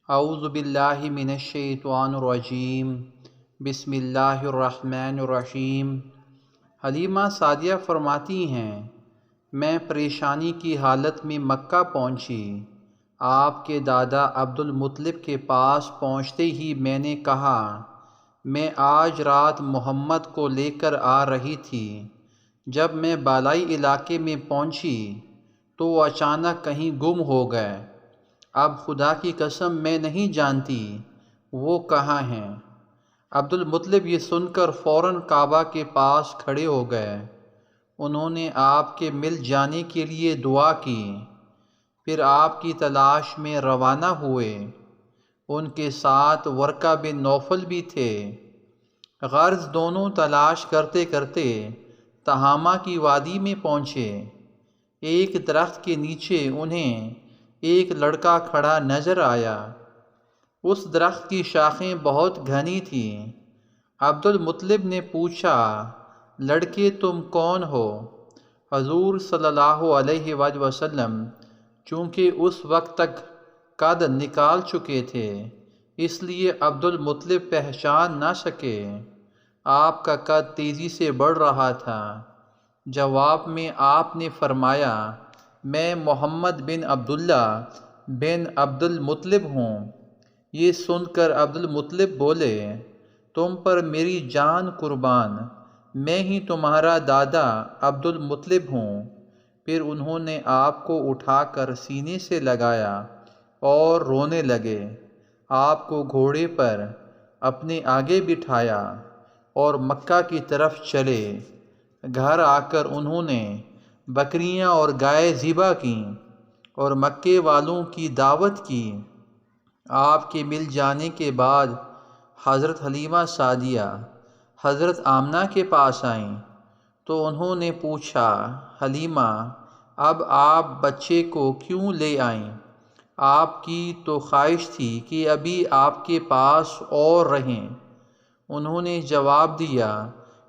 اعوذ باللہ من الشیطان الرجیم بسم اللہ الرحمن الرحیم۔ حلیمہ سعدیہ فرماتی ہیں، میں پریشانی کی حالت میں مکہ پہنچی۔ آپ کے دادا عبد المطلب کے پاس پہنچتے ہی میں نے کہا، میں آج رات محمد کو لے کر آ رہی تھی۔ جب میں بالائی علاقے میں پہنچی تو وہ اچانک کہیں گم ہو گئے۔ اب خدا کی قسم میں نہیں جانتی وہ کہاں ہیں۔ عبد المطلب یہ سن کر فوراً کعبہ کے پاس کھڑے ہو گئے۔ انہوں نے آپ کے مل جانے کے لیے دعا کی، پھر آپ کی تلاش میں روانہ ہوئے۔ ان کے ساتھ ورقہ بن نوفل بھی تھے۔ غرض دونوں تلاش کرتے کرتے تہامہ کی وادی میں پہنچے۔ ایک درخت کے نیچے انہیں ایک لڑکا کھڑا نظر آیا۔ اس درخت کی شاخیں بہت گھنی تھیں۔ عبد المطلب نے پوچھا، لڑکے تم کون ہو؟ حضور صلی اللہ علیہ وآلہ وسلم چونکہ اس وقت تک قد نکال چکے تھے، اس لیے عبد المطلب پہچان نہ سکے۔ آپ کا قد تیزی سے بڑھ رہا تھا۔ جواب میں آپ نے فرمایا، میں محمد بن عبداللہ بن عبد المطلب ہوں۔ یہ سن کر عبد المطلب بولے، تم پر میری جان قربان، میں ہی تمہارا دادا عبد المطلب ہوں۔ پھر انہوں نے آپ کو اٹھا کر سینے سے لگایا اور رونے لگے۔ آپ کو گھوڑے پر اپنے آگے بٹھایا اور مکہ کی طرف چلے۔ گھر آ کر انہوں نے بکریاں اور گائے ذبح کیں اور مکے والوں کی دعوت کی۔ آپ کے مل جانے کے بعد حضرت حلیمہ سعدیہ حضرت آمنہ کے پاس آئیں تو انہوں نے پوچھا، حلیمہ اب آپ بچے کو کیوں لے آئیں؟ آپ کی تو خواہش تھی کہ ابھی آپ کے پاس اور رہیں۔ انہوں نے جواب دیا،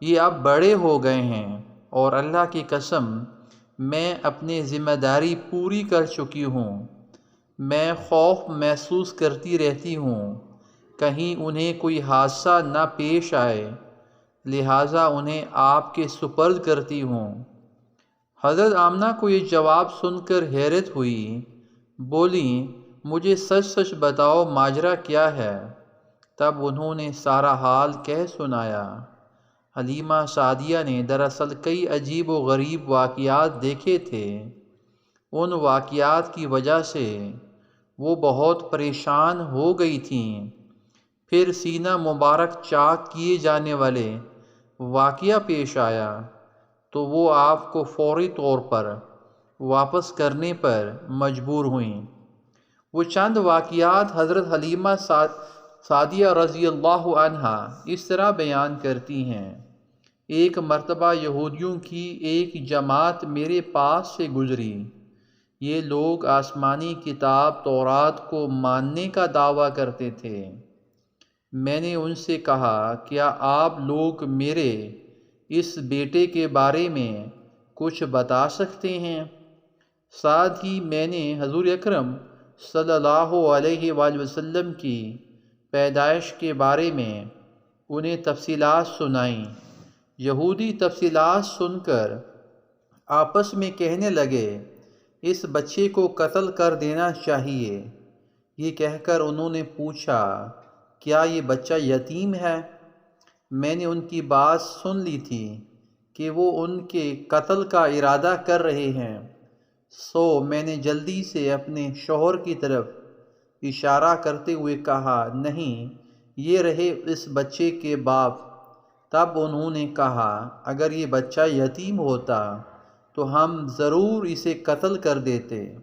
یہ اب بڑے ہو گئے ہیں اور اللہ کی قسم میں اپنی ذمہ داری پوری کر چکی ہوں۔ میں خوف محسوس کرتی رہتی ہوں کہیں انہیں کوئی حادثہ نہ پیش آئے، لہٰذا انہیں آپ کے سپرد کرتی ہوں۔ حضرت آمنہ کو یہ جواب سن کر حیرت ہوئی، بولیں، مجھے سچ سچ بتاؤ ماجرا کیا ہے؟ تب انہوں نے سارا حال کہہ سنایا۔ حلیمہ سعدیہ نے دراصل کئی عجیب و غریب واقعات دیکھے تھے۔ ان واقعات کی وجہ سے وہ بہت پریشان ہو گئی تھیں۔ پھر سینہ مبارک چاک کیے جانے والے واقعہ پیش آیا تو وہ آپ کو فوری طور پر واپس کرنے پر مجبور ہوئیں۔ وہ چند واقعات حضرت حلیمہ سعدیہ رضی اللہ عنہا اس طرح بیان کرتی ہیں، ایک مرتبہ یہودیوں کی ایک جماعت میرے پاس سے گزری۔ یہ لوگ آسمانی کتاب تورات کو ماننے کا دعویٰ کرتے تھے۔ میں نے ان سے کہا، کیا آپ لوگ میرے اس بیٹے کے بارے میں کچھ بتا سکتے ہیں؟ ساتھ ہی میں نے حضور اکرم صلی اللہ علیہ وآلہ وسلم کی پیدائش کے بارے میں انہیں تفصیلات سنائیں۔ یہودی تفصیلات سن کر آپس میں کہنے لگے، اس بچے کو قتل کر دینا چاہیے۔ یہ کہہ کر انہوں نے پوچھا، کیا یہ بچہ یتیم ہے؟ میں نے ان کی بات سن لی تھی کہ وہ ان کے قتل کا ارادہ کر رہے ہیں، سو میں نے جلدی سے اپنے شوہر کی طرف اشارہ کرتے ہوئے کہا، نہیں، یہ رہے اس بچے کے باپ۔ تب انہوں نے کہا، اگر یہ بچہ یتیم ہوتا تو ہم ضرور اسے قتل کر دیتے۔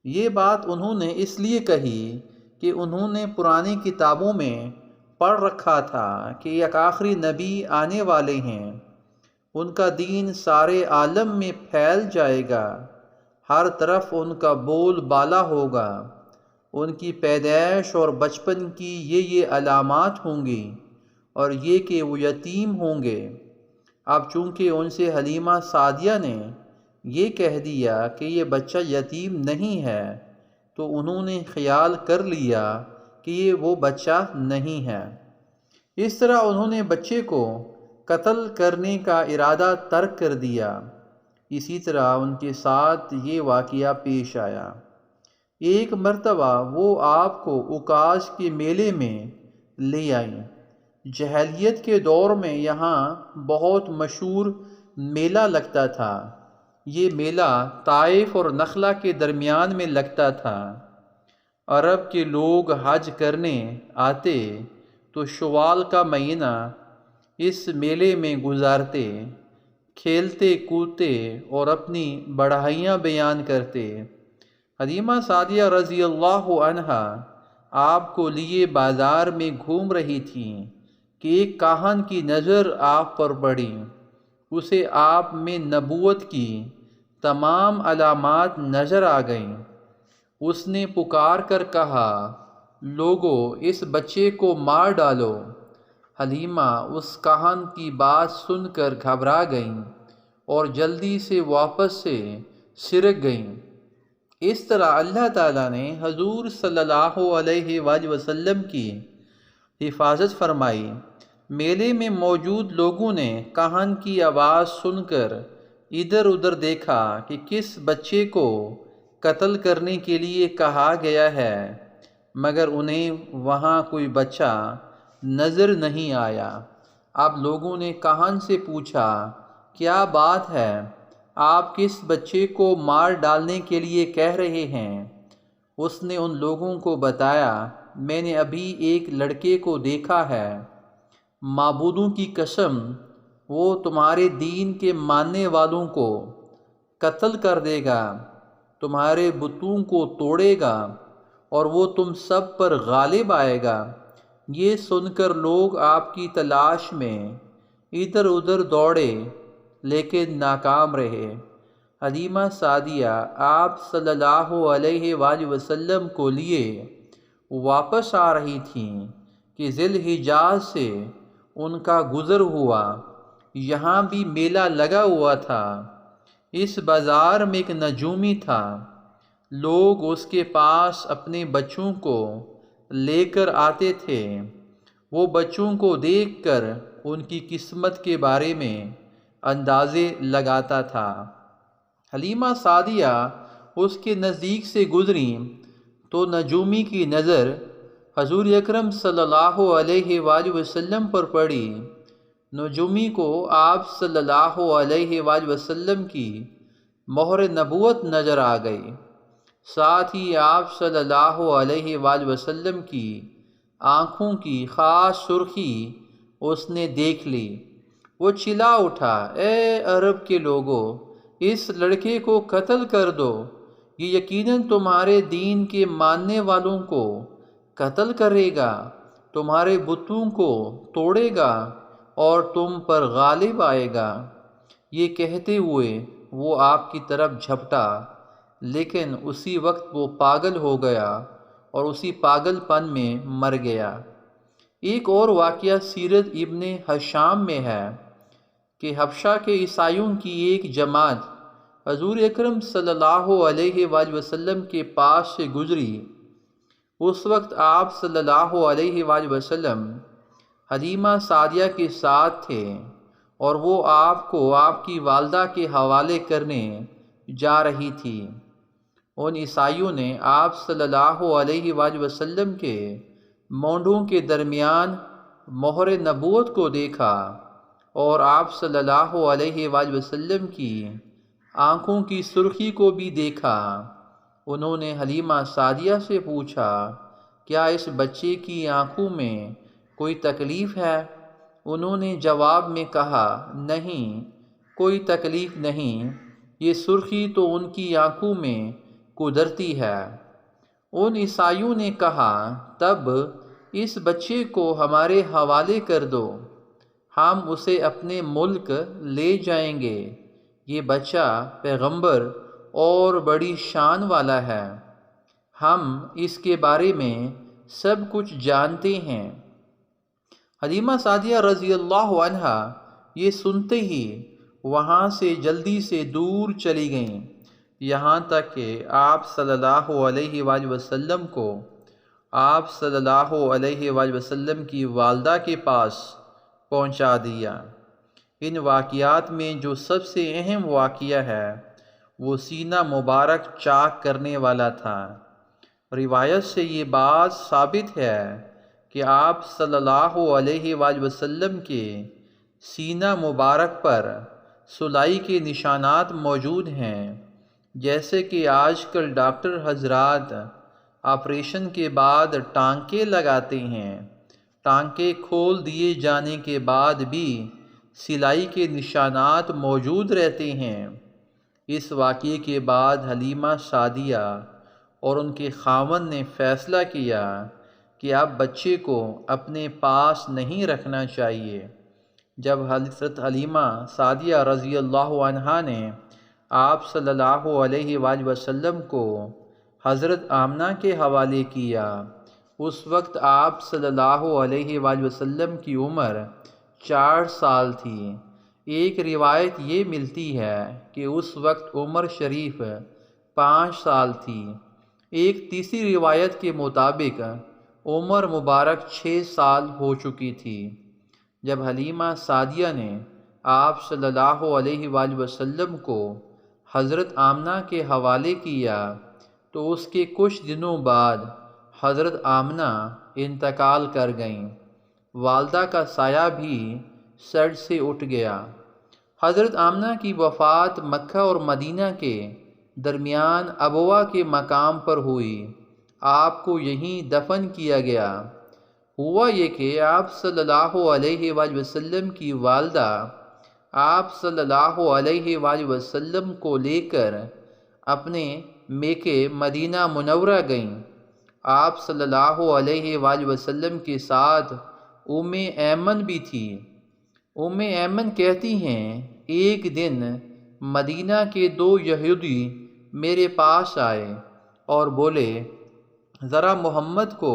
یہ بات انہوں نے اس لیے کہی کہ انہوں نے پرانی کتابوں میں پڑھ رکھا تھا کہ ایک آخری نبی آنے والے ہیں، ان کا دین سارے عالم میں پھیل جائے گا، ہر طرف ان کا بول بالا ہوگا، ان کی پیدائش اور بچپن کی یہ علامات ہوں گی اور یہ کہ وہ یتیم ہوں گے۔ اب چونکہ ان سے حلیمہ سعدیہ نے یہ کہہ دیا کہ یہ بچہ یتیم نہیں ہے، تو انہوں نے خیال کر لیا کہ یہ وہ بچہ نہیں ہے۔ اس طرح انہوں نے بچے کو قتل کرنے کا ارادہ ترک کر دیا۔ اسی طرح ان کے ساتھ یہ واقعہ پیش آیا۔ ایک مرتبہ وہ آپ کو عکاظ کے میلے میں لے آئیں۔ جاہلیت کے دور میں یہاں بہت مشہور میلہ لگتا تھا۔ یہ میلہ طائف اور نخلا کے درمیان میں لگتا تھا۔ عرب کے لوگ حج کرنے آتے تو شوال کا مہینہ اس میلے میں گزارتے، کھیلتے کودتے اور اپنی بڑائیاں بیان کرتے۔ حلیمہ سعدیہ رضی اللہ عنہا آپ کو لیے بازار میں گھوم رہی تھیں کہ ایک کاہن کی نظر آپ پر پڑی۔ اسے آپ میں نبوت کی تمام علامات نظر آ گئیں۔ اس نے پکار کر کہا، لوگو اس بچے کو مار ڈالو۔ حلیمہ اس کاہن کی بات سن کر گھبرا گئیں اور جلدی سے واپس سے سرک گئیں۔ اس طرح اللہ تعالیٰ نے حضور صلی اللہ علیہ وآلہ وسلم کی حفاظت فرمائی۔ میلے میں موجود لوگوں نے کاہن کی آواز سن کر ادھر ادھر دیکھا کہ کس بچے کو قتل کرنے کے لیے کہا گیا ہے، مگر انہیں وہاں کوئی بچہ نظر نہیں آیا۔ اب لوگوں نے کاہن سے پوچھا، کیا بات ہے؟ آپ کس بچے کو مار ڈالنے کے لیے کہہ رہے ہیں؟ اس نے ان لوگوں کو بتایا، میں نے ابھی ایک لڑکے کو دیکھا ہے، معبودوں کی قسم وہ تمہارے دین کے ماننے والوں کو قتل کر دے گا، تمہارے بتوں کو توڑے گا اور وہ تم سب پر غالب آئے گا۔ یہ سن کر لوگ آپ کی تلاش میں ادھر ادھر دوڑے لیکن ناکام رہے۔ حلیمہ سعدیہ آپ صلی اللہ علیہ وآلہ وسلم کو لیے واپس آ رہی تھیں کہ ذی الحجاز سے ان کا گزر ہوا۔ یہاں بھی میلہ لگا ہوا تھا۔ اس بازار میں ایک نجومی تھا۔ لوگ اس کے پاس اپنے بچوں کو لے کر آتے تھے۔ وہ بچوں کو دیکھ کر ان کی قسمت کے بارے میں اندازے لگاتا تھا۔ حلیمہ سعدیہ اس کے نزدیک سے گزریں تو نجومی کی نظر حضور اکرم صلی اللہ علیہ وآلہ وسلم پر پڑی۔ نجومی کو آپ صلی اللہ علیہ وآلہ وسلم کی مہر نبوت نظر آ گئی۔ ساتھ ہی آپ صلی اللہ علیہ وآلہ وسلم کی آنکھوں کی خاص سرخی اس نے دیکھ لی۔ وہ چلا اٹھا، اے عرب کے لوگو، اس لڑکے کو قتل کر دو، یہ یقیناً تمہارے دین کے ماننے والوں کو قتل کرے گا، تمہارے بتوں کو توڑے گا اور تم پر غالب آئے گا۔ یہ کہتے ہوئے وہ آپ کی طرف جھپٹا، لیکن اسی وقت وہ پاگل ہو گیا اور اسی پاگل پن میں مر گیا۔ ایک اور واقعہ سیرت ابن ہشام میں ہے کہ حبشہ کے عیسائیوں کی ایک جماعت حضور اکرم صلی اللہ علیہ وآلہ وسلم کے پاس سے گزری۔ اس وقت آپ صلی اللہ علیہ وآلہ وسلم حلیمہ سعدیہ کے ساتھ تھے اور وہ آپ کو آپ کی والدہ کے حوالے کرنے جا رہی تھی۔ ان عیسائیوں نے آپ صلی اللہ علیہ وآلہ وسلم کے مونڈوں کے درمیان مہر نبوت کو دیکھا اور آپ صلی اللہ علیہ وآلہ وسلم کی آنکھوں کی سرخی کو بھی دیکھا۔ انہوں نے حلیمہ سعدیہ سے پوچھا، کیا اس بچے کی آنکھوں میں کوئی تکلیف ہے؟ انہوں نے جواب میں کہا، نہیں، کوئی تکلیف نہیں، یہ سرخی تو ان کی آنکھوں میں قدرتی ہے۔ ان عیسائیوں نے کہا، تب اس بچے کو ہمارے حوالے کر دو، ہم اسے اپنے ملک لے جائیں گے۔ یہ بچہ پیغمبر اور بڑی شان والا ہے، ہم اس کے بارے میں سب کچھ جانتے ہیں۔ حلیمہ سعدیہ رضی اللہ عنہا یہ سنتے ہی وہاں سے جلدی سے دور چلی گئیں۔ یہاں تک کہ آپ صلی اللہ علیہ وآلہ وسلم کو آپ صلی اللہ علیہ وآلہ وسلم کی والدہ کے پاس پہنچا دیا۔ ان واقعات میں جو سب سے اہم واقعہ ہے وہ سینہ مبارک چاک کرنے والا تھا۔ روایت سے یہ بات ثابت ہے کہ آپ صلی اللہ علیہ وآلہ وسلم کے سینہ مبارک پر سلائی کے نشانات موجود ہیں، جیسے کہ آج کل ڈاکٹر حضرات آپریشن کے بعد ٹانکے لگاتے ہیں۔ ٹانکے کھول دیے جانے کے بعد بھی سلائی کے نشانات موجود رہتے ہیں۔ اس واقعے کے بعد حلیمہ سعدیہ اور ان کے خاوند نے فیصلہ کیا کہ اب بچے کو اپنے پاس نہیں رکھنا چاہیے۔ جب حضرت حلیمہ سعدیہ رضی اللہ عنہا نے آپ صلی اللہ علیہ وآلہ وسلم کو حضرت آمنہ کے حوالے کیا، اس وقت آپ صلی اللہ علیہ وآلہ وسلم کی عمر 4 سال تھی۔ ایک روایت یہ ملتی ہے کہ اس وقت عمر شریف 5 سال تھی۔ ایک تیسری روایت کے مطابق عمر مبارک 6 سال ہو چکی تھی۔ جب حلیمہ سعدیہ نے آپ صلی اللہ علیہ وآلہ وسلم کو حضرت آمنہ کے حوالے کیا تو اس کے کچھ دنوں بعد حضرت آمنہ انتقال کر گئیں۔ والدہ کا سایہ بھی سر سے اٹھ گیا۔ حضرت آمنہ کی وفات مکہ اور مدینہ کے درمیان ابوا کے مقام پر ہوئی۔ آپ کو یہیں دفن کیا گیا۔ ہوا یہ کہ آپ صلی اللہ علیہ وآلہ وسلم کی والدہ آپ صلی اللہ علیہ وآلہ وسلم کو لے کر اپنے میکے مدینہ منورہ گئیں۔ آپ صلی اللہ علیہ وآلہ وسلم کے ساتھ ام ایمن بھی تھی۔ ام ایمن کہتی ہیں، ایک دن مدینہ کے 2 یہودی میرے پاس آئے اور بولے، ذرا محمد کو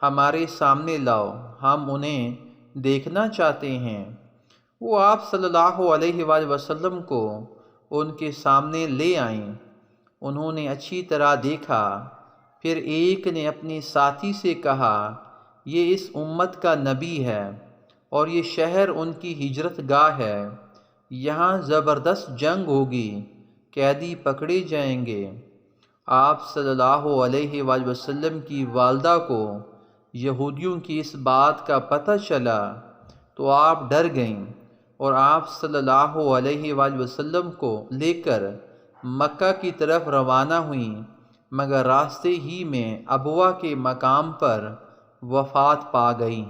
ہمارے سامنے لاؤ، ہم انہیں دیکھنا چاہتے ہیں۔ وہ آپ صلی اللہ علیہ وآلہ وسلم کو ان کے سامنے لے آئیں۔ انہوں نے اچھی طرح دیکھا۔ پھر ایک نے اپنے ساتھی سے کہا، یہ اس امت کا نبی ہے اور یہ شہر ان کی ہجرت گاہ ہے، یہاں زبردست جنگ ہوگی، قیدی پکڑے جائیں گے۔ آپ صلی اللہ علیہ وآلہ وسلم کی والدہ کو یہودیوں کی اس بات کا پتہ چلا تو آپ ڈر گئیں اور آپ صلی اللہ علیہ وآلہ وسلم کو لے کر مکہ کی طرف روانہ ہوئیں، مگر راستے ہی میں ابوا کے مقام پر وفات پا گئیں۔